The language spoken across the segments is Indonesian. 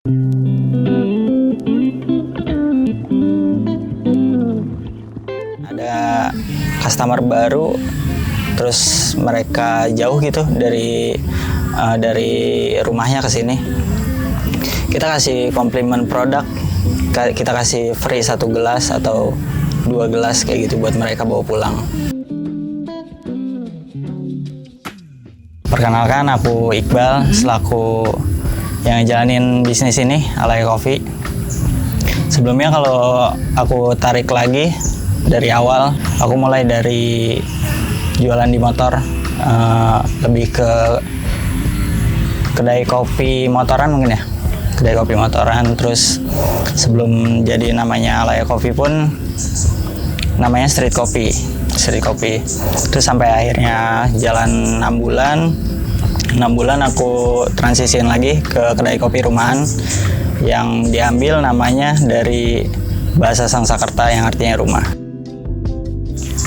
Ada customer baru, terus mereka jauh gitu dari rumahnya ke sini. Kita kasih komplimen produk, kita kasih free 1 gelas atau 2 gelas kayak gitu buat mereka bawa pulang. Perkenalkan, aku Iqbal selaku yang jalanin bisnis ini, Alaya Coffee. Sebelumnya kalau aku tarik lagi dari awal, aku mulai dari jualan di motor, lebih ke kedai kopi motoran mungkin ya, kedai kopi motoran. Terus sebelum jadi namanya Alaya Coffee pun namanya Street Coffee. Terus sampai akhirnya jalan 6 bulan aku transisiin lagi ke kedai kopi rumahan yang diambil namanya dari bahasa Sangsakerta yang artinya rumah.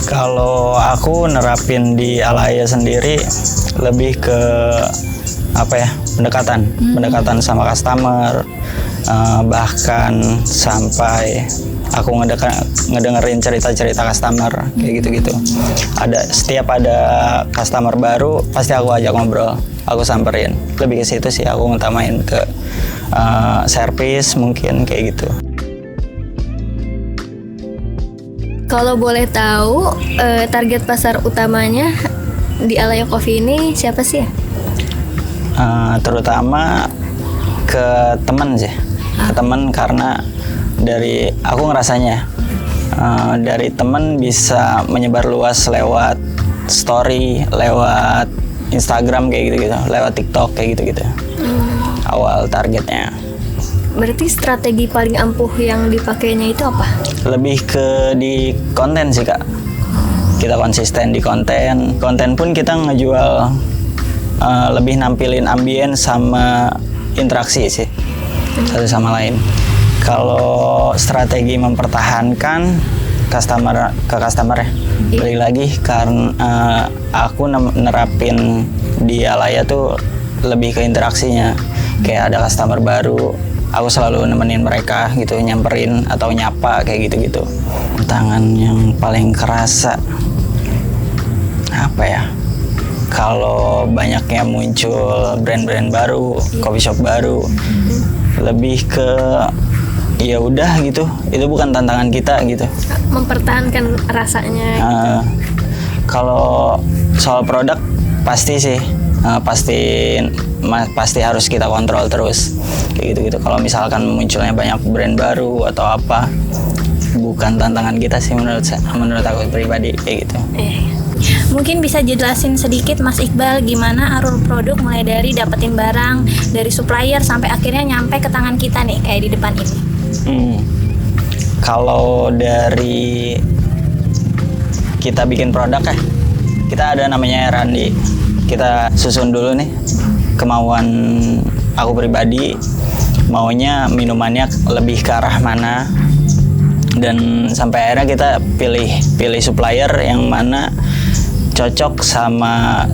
Kalau aku nerapin di Alaya sendiri lebih ke pendekatan sama customer, bahkan sampai aku ngedengerin cerita-cerita customer kayak gitu-gitu. Setiap ada customer baru pasti aku ajak ngobrol, aku samperin. Lebih ke situ sih, aku ngutamain ke servis mungkin kayak gitu. Kalau boleh tahu, target pasar utamanya di Alaya Coffee ini siapa sih ya? Terutama ke teman sih, ke teman, karena dari aku ngerasanya dari teman bisa menyebar luas lewat story, lewat Instagram kayak gitu-gitu, lewat TikTok kayak gitu-gitu. Awal targetnya. Berarti strategi paling ampuh yang dipakainya itu apa? Lebih ke di konten sih Kak. Kita konsisten di konten. Konten pun kita ngejual lebih nampilin ambien sama interaksi sih satu sama lain. Kalau strategi mempertahankan customer ya, balik lagi karena aku nerapin di Alaya tuh lebih ke interaksinya. Kayak ada customer baru, aku selalu nemenin mereka gitu, nyamperin atau nyapa kayak gitu-gitu. Tantangan yang paling kerasa apa ya? Kalau banyaknya muncul brand-brand baru, coffee shop baru, lebih ke ya udah gitu, itu bukan tantangan kita gitu. Mempertahankan rasanya. Kalau soal produk pasti sih, pasti harus kita kontrol terus kayak gitu-gitu. Kalau misalkan munculnya banyak brand baru atau apa, bukan tantangan kita sih menurut aku pribadi kayak gitu. Mungkin bisa jelasin sedikit Mas Iqbal gimana alur produk mulai dari dapetin barang dari supplier sampai akhirnya nyampe ke tangan kita nih kayak di depan ini. Kalau dari kita bikin produk ya, kita ada namanya R&D. Kita susun dulu nih kemauan aku pribadi, maunya minumannya lebih ke arah mana, dan sampai akhirnya kita pilih supplier yang mana cocok sama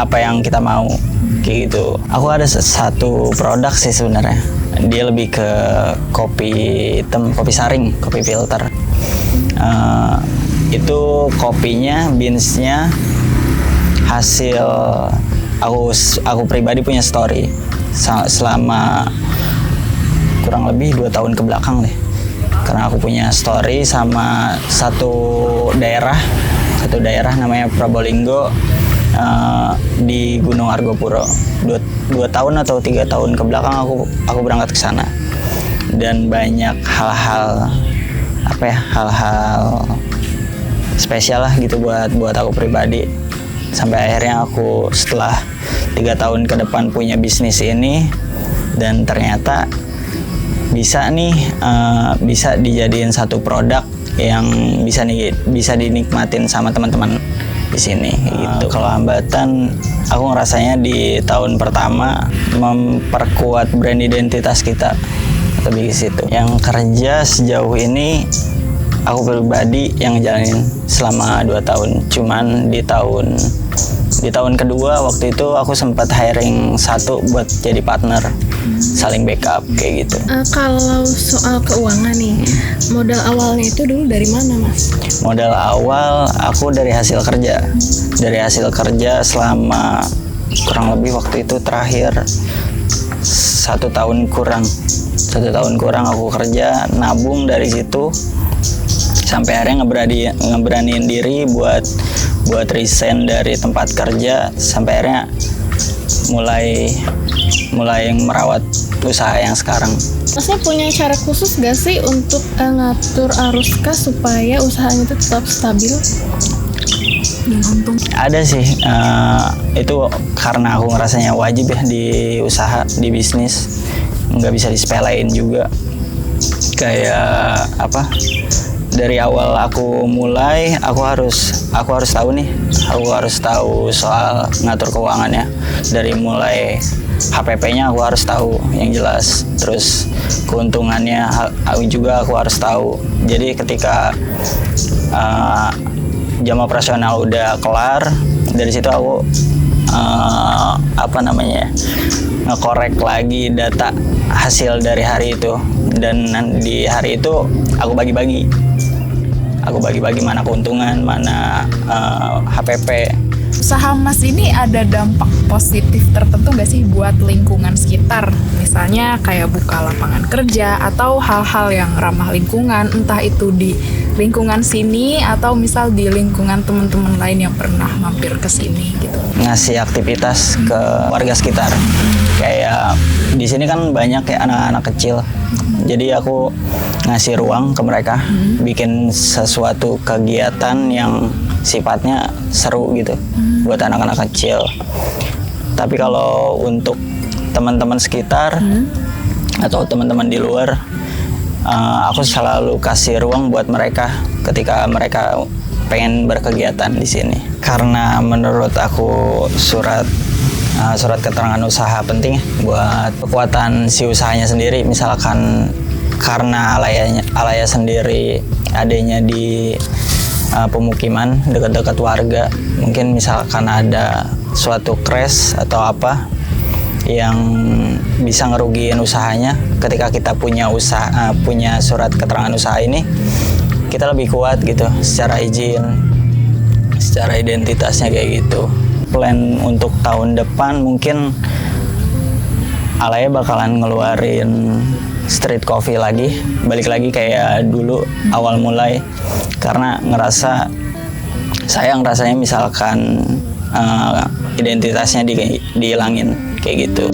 apa yang kita mau kayak gitu. Aku ada satu produk sih sebenarnya, dia lebih ke kopi hitam, kopi saring, kopi filter. Itu kopinya, beansnya hasil aku pribadi punya story selama kurang lebih 2 tahun ke belakang deh, karena aku punya story sama satu daerah namanya Probolinggo, di Gunung Argopuro. 2 tahun atau 3 tahun ke belakang aku berangkat ke sana, dan banyak hal-hal spesial lah gitu buat aku pribadi. Sampai akhirnya aku setelah 3 tahun ke depan punya bisnis ini, dan ternyata bisa dijadiin satu produk yang bisa dinikmatin sama teman-teman di sini gitu. Kalau hambatan, aku ngerasanya di tahun pertama memperkuat brand identitas kita, lebih ke situ. Yang kerja sejauh ini aku pribadi yang jalanin selama 2 tahun. Cuman di tahun Di tahun kedua waktu itu aku sempat hiring satu buat jadi partner, saling backup kayak gitu. Kalau soal keuangan nih, modal awalnya itu dulu dari mana, Mas? Modal awal aku dari hasil kerja. Dari hasil kerja selama kurang lebih waktu itu terakhir 1 tahun kurang. 1 tahun kurang aku kerja, nabung dari situ sampai akhirnya ngeberaniin diri buat resign dari tempat kerja, sampai akhirnya mulai merawat usaha yang sekarang. Masnya punya cara khusus gak sih untuk ngatur arus kas supaya usahanya itu tetap stabil dan untung? Ada sih, itu karena aku ngerasanya wajib ya di usaha, di bisnis, nggak bisa disepelein juga. Kayak apa? Dari awal aku mulai, aku harus tahu nih, aku harus tahu soal ngatur keuangannya. Dari mulai HPP-nya aku harus tahu yang jelas, terus keuntungannya aku harus tahu. Jadi ketika jam operasional udah kelar, dari situ aku ngekorek lagi data hasil dari hari itu, dan di hari itu aku bagi-bagi mana keuntungan, mana HPP. Usaha Mas ini ada dampak positif tertentu nggak sih buat lingkungan sekitar? Misalnya kayak buka lapangan kerja atau hal-hal yang ramah lingkungan, entah itu di lingkungan sini atau misal di lingkungan teman-teman lain yang pernah mampir ke sini gitu. Ngasih aktivitas ke warga sekitar. Kayak di sini kan banyak kayak anak-anak kecil. Jadi aku ngasih ruang ke mereka, bikin sesuatu kegiatan yang sifatnya seru gitu buat anak-anak kecil. Tapi kalau untuk teman-teman sekitar atau teman-teman di luar, aku selalu kasih ruang buat mereka ketika mereka pengen berkegiatan di sini. Karena menurut aku surat keterangan usaha penting buat kekuatan si usahanya sendiri. Misalkan karena Alaya sendiri adanya di pemukiman dekat-dekat warga, mungkin misalkan ada suatu crash atau apa yang bisa ngerugiin usahanya, ketika kita punya surat keterangan usaha ini, kita lebih kuat gitu secara izin, secara identitasnya kayak gitu. Plan untuk tahun depan mungkin Alaya bakalan ngeluarin street coffee lagi, balik lagi kayak dulu awal mulai, karena saya ngerasanya misalkan identitasnya dihilangin kayak gitu.